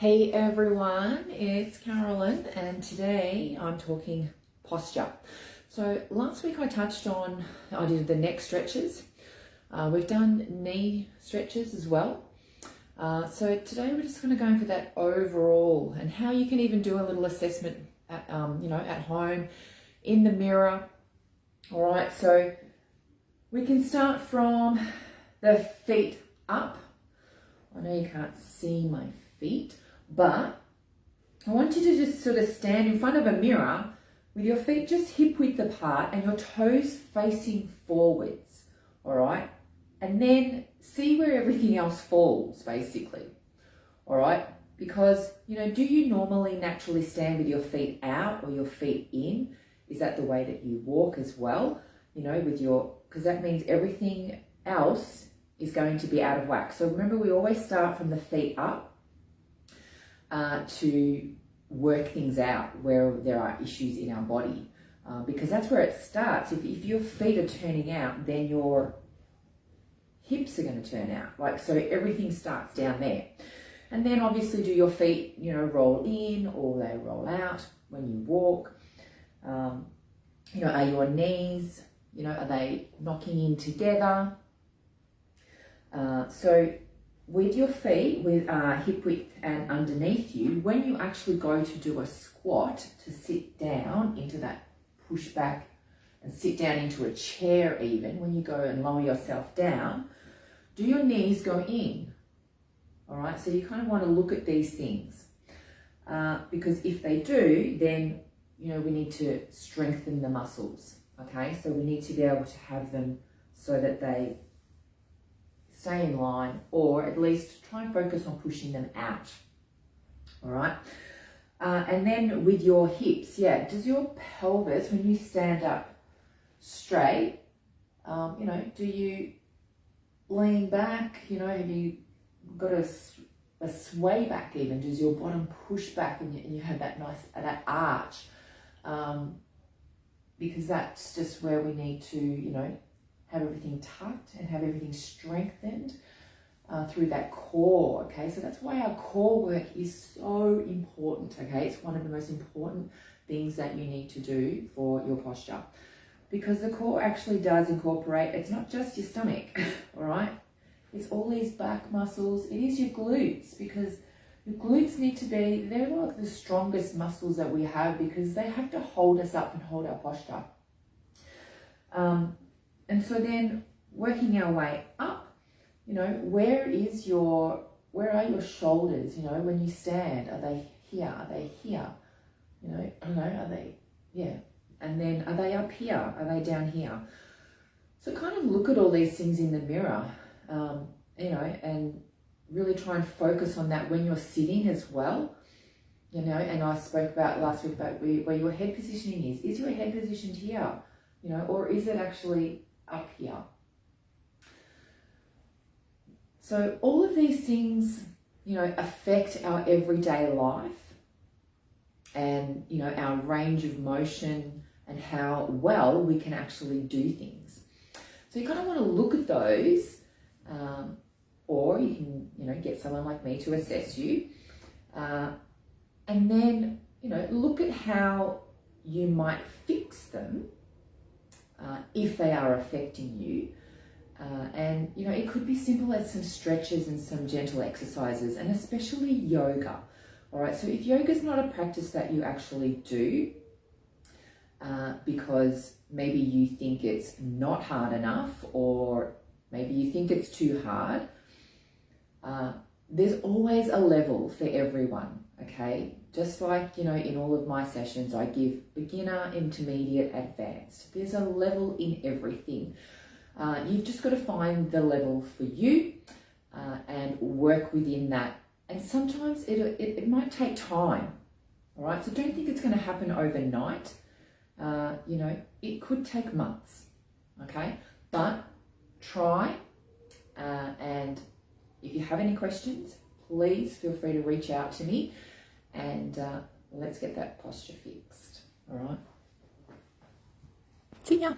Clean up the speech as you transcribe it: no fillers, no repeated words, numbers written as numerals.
Hey everyone, it's Carolyn and today I'm talking posture. So last week I did the neck stretches. We've done knee stretches as well. So today we're just going to go in for that overall and how you can even do a little assessment at, at home, in the mirror. All right, so we can start from the feet up. I know you can't see my feet, but I want you to just sort of stand in front of a mirror with your feet just hip width apart and your toes facing forwards, all right? And then see where everything else falls, basically, all right? Because, do you normally naturally stand with your feet out or your feet in? Is that the way that you walk as well? Because that means everything else is going to be out of whack. So remember, we always start from the feet up to work things out where there are issues in our body, because that's where it starts. If your feet are turning out, then your hips are going to turn out. So everything starts down there. And then obviously do your feet, roll in or they roll out when you walk. Are your knees, are they knocking in together? So with your feet with hip width and underneath you, when you actually go to do a squat, to sit down into that push back and sit down into a chair, even when you go and lower yourself down, do your knees go in? All right, so you kind of want to look at these things, because if they do, then we need to strengthen the muscles. Okay, so we need to be able to have them so that they stay in line, or at least try and focus on pushing them out. All right. And then with your hips, does your pelvis, when you stand up straight, do you lean back? Have you got a sway back even? Does your bottom push back and you have that nice, that arch? Because that's just where we need to, have everything tucked and have everything strengthened through that core, okay? So that's why our core work is so important, okay? It's one of the most important things that you need to do for your posture, because the core actually does incorporate, it's not just your stomach, all right? It's all these back muscles. It is your glutes, because your glutes need to be, they're like the strongest muscles that we have, because they have to hold us up and hold our posture. And so then working our way up, where are your shoulders? When you stand, are they here? Are they here? Are they, and then are they up here? Are they down here? So kind of look at all these things in the mirror, and really try and focus on that when you're sitting as well. And I spoke about last week about where your head positioning is. Is your head positioned here? Or is it actually up here? So all of these things, affect our everyday life and, our range of motion and how well we can actually do things. So you kind of want to look at those, or you can, get someone like me to assess you. And then, look at how you might fix them if they are affecting you. And it could be simple as some stretches and some gentle exercises, and especially yoga. All right, so if yoga is not a practice that you actually do, because maybe you think it's not hard enough, or maybe you think it's too hard, there's always a level for everyone, okay? Just like, in all of my sessions, I give beginner, intermediate, advanced. There's a level in everything. You've just got to find the level for you and work within that. And sometimes it might take time, all right? So don't think it's going to happen overnight. It could take months, okay? But try, and if you have any questions, please feel free to reach out to me, and let's get that posture fixed, all right? See ya.